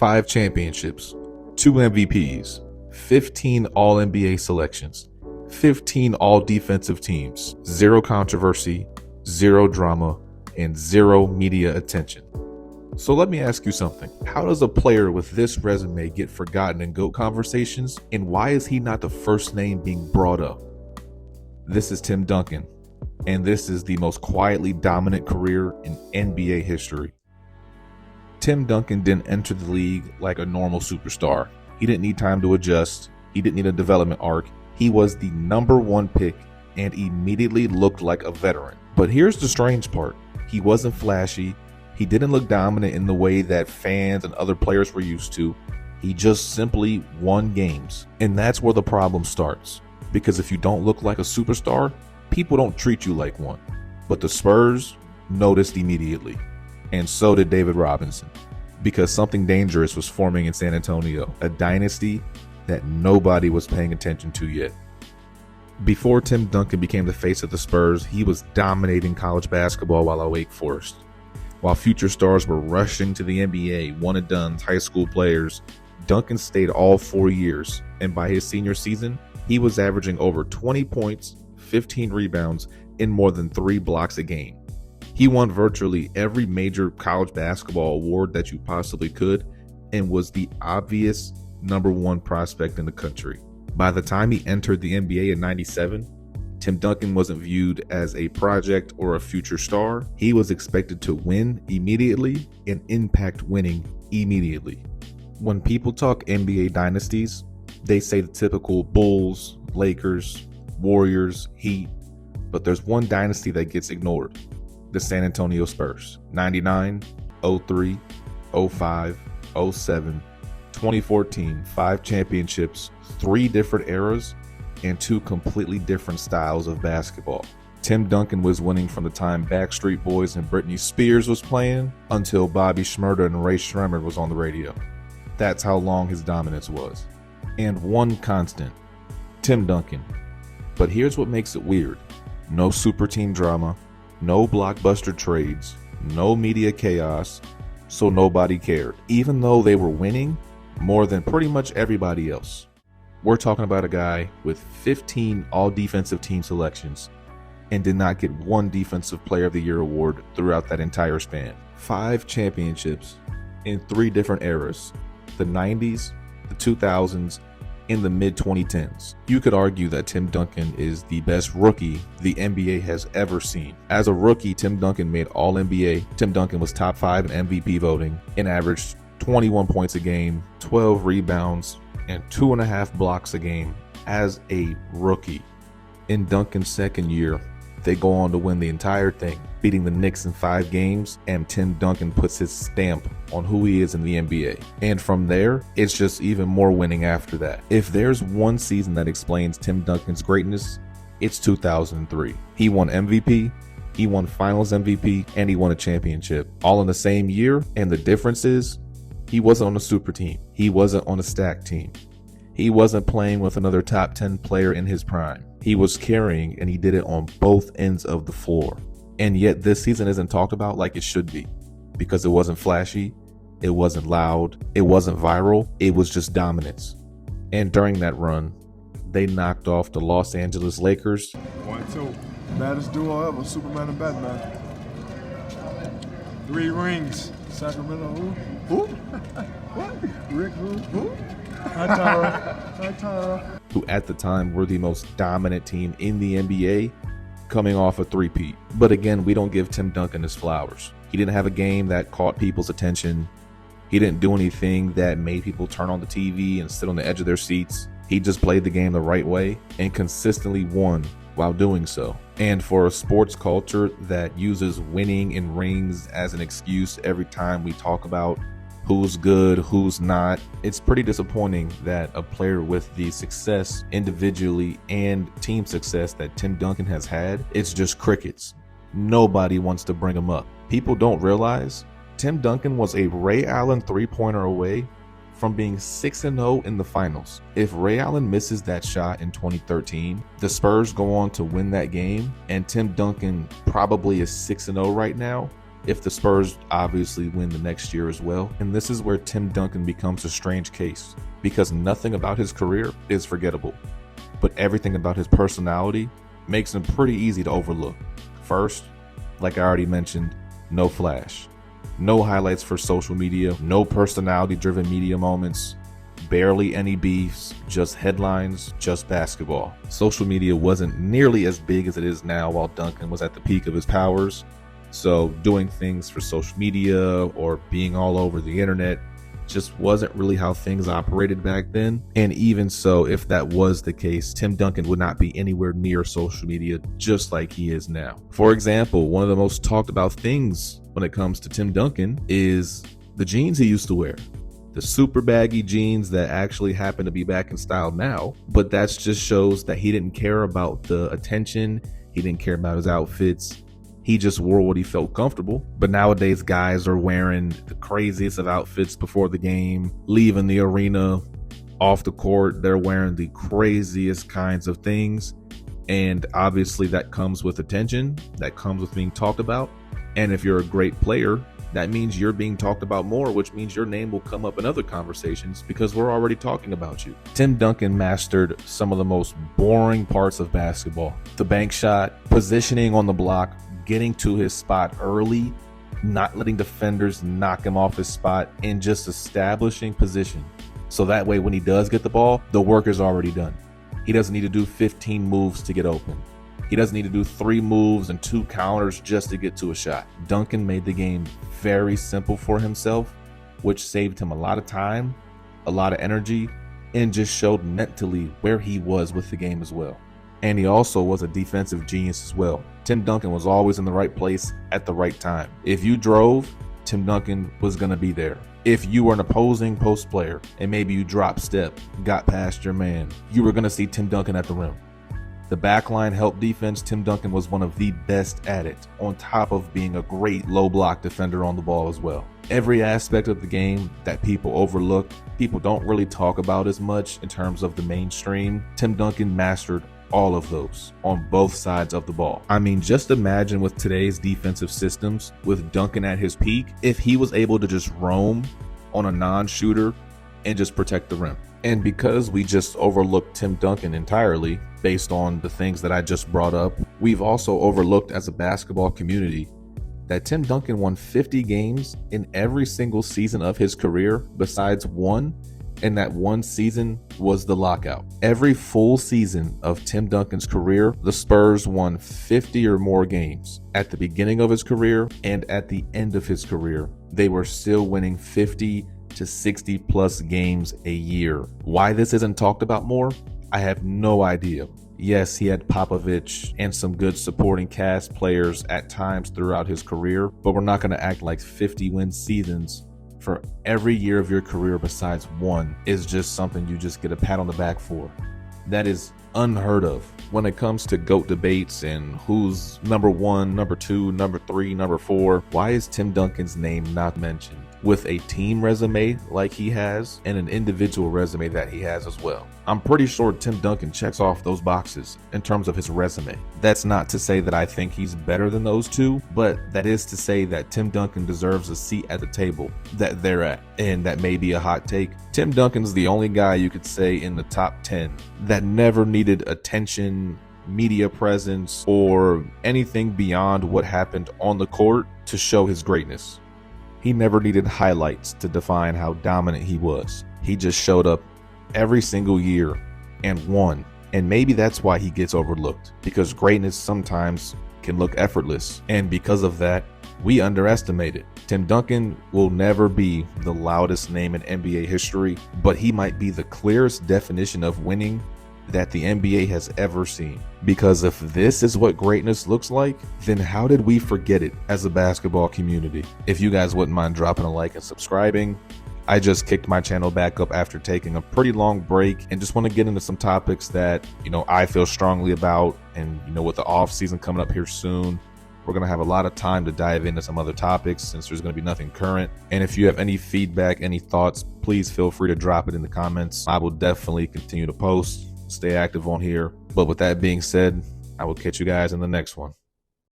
5 championships, 2 MVPs, 15 All-NBA selections, 15 All-Defensive teams, 0 controversy, 0 drama, and 0 media attention. So let me ask you something. How does a player with this resume get forgotten in GOAT conversations, and why is he not the first name being brought up? This is Tim Duncan, and this is the most quietly dominant career in NBA history. Tim Duncan didn't enter the league like a normal superstar. He didn't need time to adjust. He didn't need a development arc. He was the #1 pick and immediately looked like a veteran. But here's the strange part. He wasn't flashy. He didn't look dominant in the way that fans and other players were used to. He just simply won games. And that's where the problem starts. Because if you don't look like a superstar, people don't treat you like one. But the Spurs noticed immediately. And so did David Robinson. Because something dangerous was forming in San Antonio. A dynasty that nobody was paying attention to yet. Before Tim Duncan became the face of the Spurs, he was dominating college basketball while at Wake Forest. While future stars were rushing to the NBA, one-and-dones, high school players, Duncan stayed all 4 years, and by his senior season, he was averaging over 20 points, 15 rebounds, and more than 3 blocks a game. He won virtually every major college basketball award that you possibly could, and was the obvious #1 prospect in the country. By the time he entered the NBA in '97, Tim Duncan wasn't viewed as a project or a future star. He was expected to win immediately and impact winning immediately. When people talk NBA dynasties, they say the typical Bulls, Lakers, Warriors, Heat, but there's one dynasty that gets ignored: the San Antonio Spurs. 99, 03, 05, 07, 2014, 5 championships, 3 different eras, and 2 completely different styles of basketball. Tim Duncan was winning from the time Backstreet Boys and Britney Spears was playing until Bobby Shmurda and Ray Shremmerd was on the radio. That's how long his dominance was. And one constant: Tim Duncan. But here's what makes it weird. No super team drama, no blockbuster trades, no media chaos, so nobody cared. Even though they were winning more than pretty much everybody else. We're talking about a guy with 15 all-defensive team selections and did not get 1 Defensive Player of the Year award throughout that entire span. 5 championships in 3 different eras: the 90s, the 2000s, and the mid-2010s. You could argue that Tim Duncan is the best rookie the NBA has ever seen. As a rookie, Tim Duncan made All-NBA. Tim Duncan was top 5 in MVP voting and averaged 21 points a game, 12 rebounds, and 2.5 blocks a game as a rookie. In Duncan's second year, they go on to win the entire thing, beating the Knicks in 5 games, and Tim Duncan puts his stamp on who he is in the NBA. And from there, it's just even more winning after that. If there's one season that explains Tim Duncan's greatness, it's 2003. He won MVP, he won Finals MVP, and he won a championship, all in the same year. And the difference is, he wasn't on a super team. He wasn't on a stacked team. He wasn't playing with another top 10 player in his prime. He was carrying, and he did it on both ends of the floor. And yet this season isn't talked about like it should be, because it wasn't flashy, it wasn't loud, it wasn't viral, it was just dominance. And during that run, they knocked off the Los Angeles Lakers. 1-2. Baddest duo ever, Superman and Batman. 3 rings. Sacramento, who? What? Rick, who? Hi, Tyra. Who at the time were the most dominant team in the NBA, coming off a 3-peat. But again, we don't give Tim Duncan his flowers. He didn't have a game that caught people's attention. He didn't do anything that made people turn on the TV and sit on the edge of their seats. He just played the game the right way and consistently won while doing so. And for a sports culture that uses winning and rings as an excuse every time we talk about who's good, who's not, it's pretty disappointing that a player with the success individually and team success that Tim Duncan has had, it's just crickets. Nobody wants to bring him up. People don't realize Tim Duncan was a Ray Allen 3-pointer away from being 6-0 in the finals. If Ray Allen misses that shot in 2013, the Spurs go on to win that game, and Tim Duncan probably is 6-0 right now, if the Spurs obviously win the next year as well. And this is where Tim Duncan becomes a strange case, because nothing about his career is forgettable, but everything about his personality makes him pretty easy to overlook. First, like I already mentioned, no flash, no highlights for social media, no personality-driven media moments, barely any beefs, just headlines, just basketball. Social media wasn't nearly as big as it is now while Duncan was at the peak of his powers. So doing things for social media or being all over the internet just wasn't really how things operated back then. And even so, if that was the case, Tim Duncan would not be anywhere near social media just like he is now. For example, one of the most talked about things when it comes to Tim Duncan is the jeans he used to wear. The super baggy jeans that actually happen to be back in style now, but that just shows that he didn't care about the attention. He didn't care about his outfits. He just wore what he felt comfortable. But nowadays, guys are wearing the craziest of outfits before the game, leaving the arena, off the court. They're wearing the craziest kinds of things. And obviously that comes with attention. That comes with being talked about. And if you're a great player, that means you're being talked about more, which means your name will come up in other conversations because we're already talking about you. Tim Duncan mastered some of the most boring parts of basketball. The bank shot, positioning on the block, getting to his spot early, not letting defenders knock him off his spot, and just establishing position. So that way when he does get the ball, the work is already done. He doesn't need to do 15 moves to get open. He doesn't need to do 3 moves and 2 counters just to get to a shot. Duncan made the game very simple for himself, which saved him a lot of time, a lot of energy, and just showed mentally where he was with the game as well. And he also was a defensive genius as well. Tim Duncan was always in the right place at the right time. If you drove, Tim Duncan was going to be there. If you were an opposing post player and maybe you dropped step, got past your man, you were going to see Tim Duncan at the rim. The backline help defense, Tim Duncan was one of the best at it, on top of being a great low block defender on the ball as well. Every aspect of the game that people overlook, people don't really talk about as much in terms of the mainstream, Tim Duncan mastered all of those on both sides of the ball. I mean, just imagine with today's defensive systems, with Duncan at his peak, if he was able to just roam on a non-shooter and just protect the rim. And because we just overlooked Tim Duncan entirely based on the things that I just brought up, we've also overlooked as a basketball community that Tim Duncan won 50 games in every single season of his career besides one, and that one season was the lockout. Every full season of Tim Duncan's career, the Spurs won 50 or more games. At the beginning of his career and at the end of his career, they were still winning 50 to 60 plus games a year. Why this isn't talked about more, I have no idea. Yes, he had Popovich and some good supporting cast players at times throughout his career, but we're not going to act like 50-win seasons for every year of your career besides one is just something you just get a pat on the back for. That is unheard of. When it comes to GOAT debates and who's number 1, number 2, number 3, number 4, why is Tim Duncan's name not mentioned? With a team resume like he has and an individual resume that he has as well. I'm pretty sure Tim Duncan checks off those boxes in terms of his resume. That's not to say that I think he's better than those two, but that is to say that Tim Duncan deserves a seat at the table that they're at. And that may be a hot take. Tim Duncan's the only guy you could say in the top 10 that never needed attention, media presence, or anything beyond what happened on the court to show his greatness. He never needed highlights to define how dominant he was. He just showed up every single year and won. And maybe that's why he gets overlooked, because greatness sometimes can look effortless. And because of that, we underestimate it. Tim Duncan will never be the loudest name in NBA history, but he might be the clearest definition of winning that the NBA has ever seen. Because if this is what greatness looks like, then how did we forget it as a basketball community? If you guys wouldn't mind dropping a like and subscribing. I just kicked my channel back up after taking a pretty long break and just want to get into some topics that, I feel strongly about. And, with the off season coming up here soon, we're going to have a lot of time to dive into some other topics since there's going to be nothing current. And if you have any feedback, any thoughts, please feel free to drop it in the comments. I will definitely continue to post, stay active on here. But with that being said, I will catch you guys in the next one.